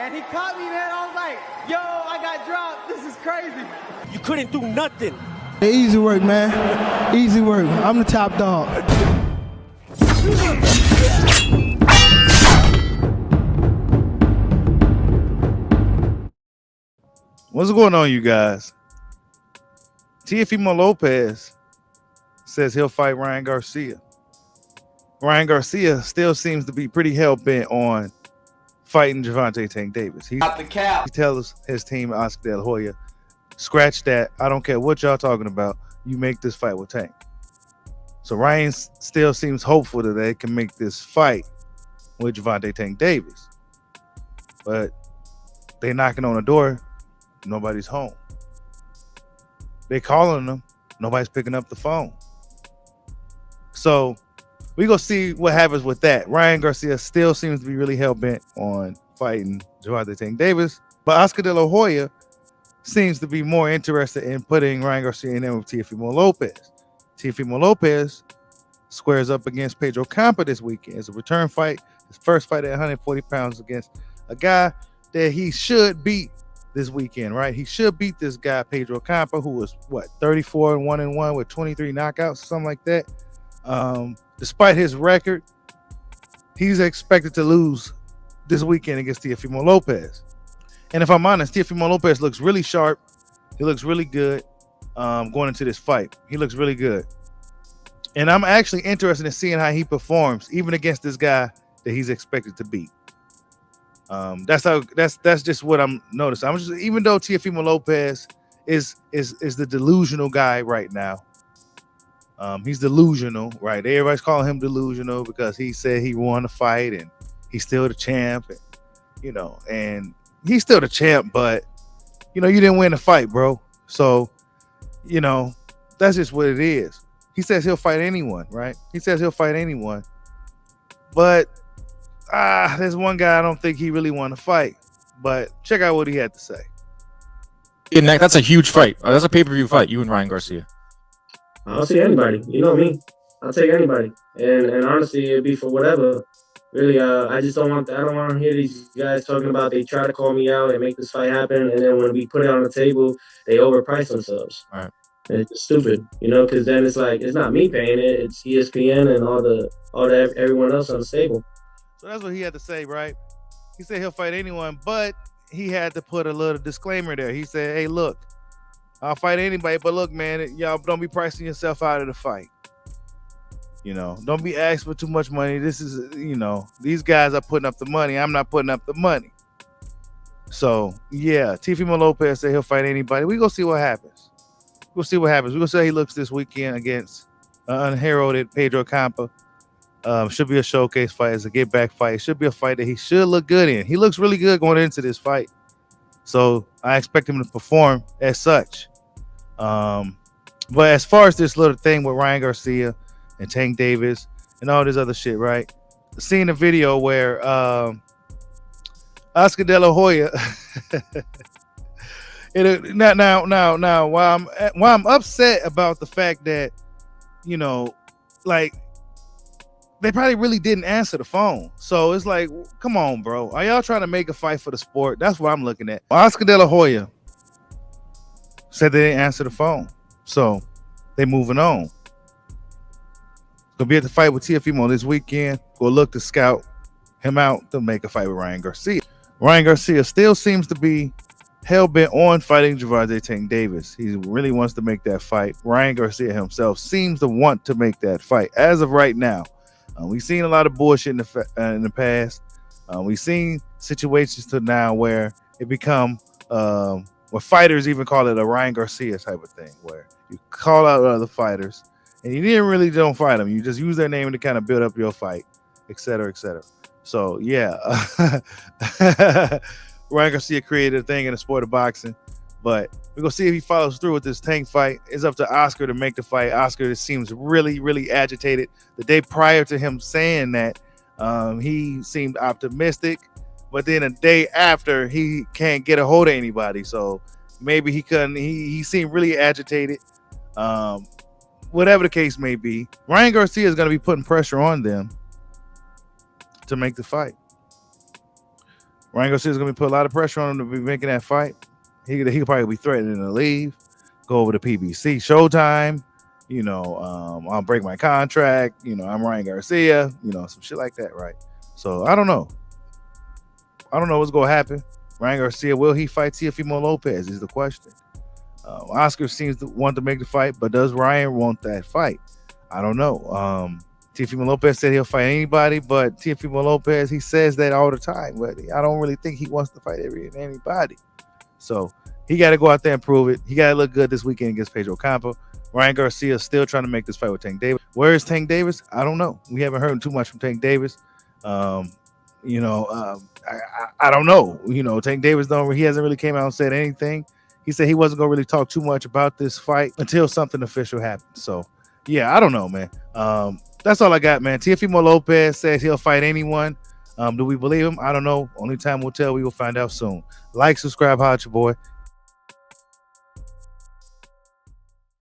and he caught me, man. I was like, yo, I got dropped. This is crazy. You couldn't do nothing. Easy work, man. Easy work. I'm the top dog. What's going on, you guys? Teofimo Lopez says he'll fight Ryan Garcia. Ryan Garcia still seems to be pretty hell-bent on fighting Gervonta Tank Davis. He tells his team, Oscar De La Hoya, scratch that. I don't care what y'all talking about. You make this fight with Tank. So Ryan still seems hopeful that they can make this fight with Gervonta Tank Davis. But they knocking on the door. Nobody's home. They calling them. Nobody's picking up the phone. So we gonna see what happens with that. Ryan Garcia still seems to be really hell-bent on fighting Gervonta Tank Davis. But Oscar De La Hoya seems to be more interested in putting Ryan Garcia in there with Teofimo Lopez. Teofimo Lopez squares up against Pedro Campa this weekend. It's a return fight. His first fight at 140 pounds against a guy that he should beat this weekend, right? He should beat this guy, Pedro Campa, who was, 34-1-1 with 23 knockouts, something like that. Despite his record, he's expected to lose this weekend against Teofimo Lopez. And if I'm honest, Teofimo Lopez looks really sharp. He looks really good going into this fight. He looks really good. And I'm actually interested in seeing how he performs, even against this guy that he's expected to beat. That's just what I'm noticing. Even though Teofimo Lopez is the delusional guy right now. He's delusional, right? Everybody's calling him delusional because he said he won the fight and he's still the champ, and, and he's still the champ, but you didn't win the fight, bro. So, that's just what it is. He says he'll fight anyone, right? He says he'll fight anyone. But there's one guy I don't think he really want to fight. But check out what he had to say. Yeah, that's a huge fight. That's a pay-per-view fight, you and Ryan Garcia. I'll see anybody. You know me. I'll take anybody. And honestly, it'd be for whatever. Really, I don't want to hear these guys talking about they try to call me out and make this fight happen, and then when we put it on the table, they overprice themselves. All right. It's stupid, because then it's like it's not me paying it; it's ESPN and all the everyone else on the table. So that's what he had to say, right? He said he'll fight anyone, but he had to put a little disclaimer there. He said, "Hey, look, I'll fight anybody, but look, man, y'all don't be pricing yourself out of the fight. Don't be asking for too much money. This is, these guys are putting up the money. I'm not putting up the money." So yeah, Teofimo Lopez said he'll fight anybody. We gonna see what happens. We'll see what happens. We're going to see how he looks this weekend against unheralded Pedro Campa. Should be a showcase fight. It's a get-back fight. It should be a fight that he should look good in. He looks really good going into this fight. So I expect him to perform as such. But as far as this little thing with Ryan Garcia and Tank Davis and all this other shit, right? Seeing a video where Oscar De La Hoya... Now, while I'm upset about the fact that, they probably really didn't answer the phone. So it's like, come on, bro. Are y'all trying to make a fight for the sport? That's what I'm looking at. Oscar De La Hoya said they didn't answer the phone. So they moving on. Gonna be at the fight with Teofimo this weekend. Go look to scout him out to make a fight with Ryan Garcia. Ryan Garcia still seems to be hell-bent on fighting Gervonta Tank Davis. He really wants to make that fight. Ryan Garcia himself seems to want to make that fight as of right now. We've seen a lot of bullshit in the past. We've seen situations to now where it become where fighters even call it a Ryan Garcia type of thing, where you call out other fighters and you don't fight them. You just use their name to kind of build up your fight, et cetera, et cetera. So yeah. Ryan Garcia created a thing in the sport of boxing, but we're going to see if he follows through with this Tank fight. It's up to Oscar to make the fight. Oscar seems really, really agitated. The day prior to him saying that, he seemed optimistic, but then a day after, he can't get a hold of anybody. So maybe he couldn't. He seemed really agitated. Whatever the case may be, Ryan Garcia is going to be putting pressure on them to make the fight. Ryan Garcia's gonna be put a lot of pressure on him to be making that fight. He could probably be threatening to leave, go over to PBC, Showtime. I'll break my contract. I'm Ryan Garcia. Some shit like that, right? So I don't know. I don't know what's gonna happen. Ryan Garcia, will he fight Teofimo Lopez? Is the question. Oscar seems to want to make the fight, but does Ryan want that fight? I don't know. Teofimo Lopez said he'll fight anybody, but Teofimo Lopez, he says that all the time. But I don't really think he wants to fight anybody. So he got to go out there and prove it. He got to look good this weekend against Pedro Campo. Ryan Garcia is still trying to make this fight with Tank Davis. Where is Tank Davis? I don't know. We haven't heard too much from Tank Davis. I don't know. Tank Davis he hasn't really came out and said anything. He said he wasn't going to really talk too much about this fight until something official happened. So, yeah, I don't know, man. That's all I got, man. Teofimo Lopez says he'll fight anyone. Do we believe him? I don't know. Only time will tell. We will find out soon. Like, subscribe, holla at your boy.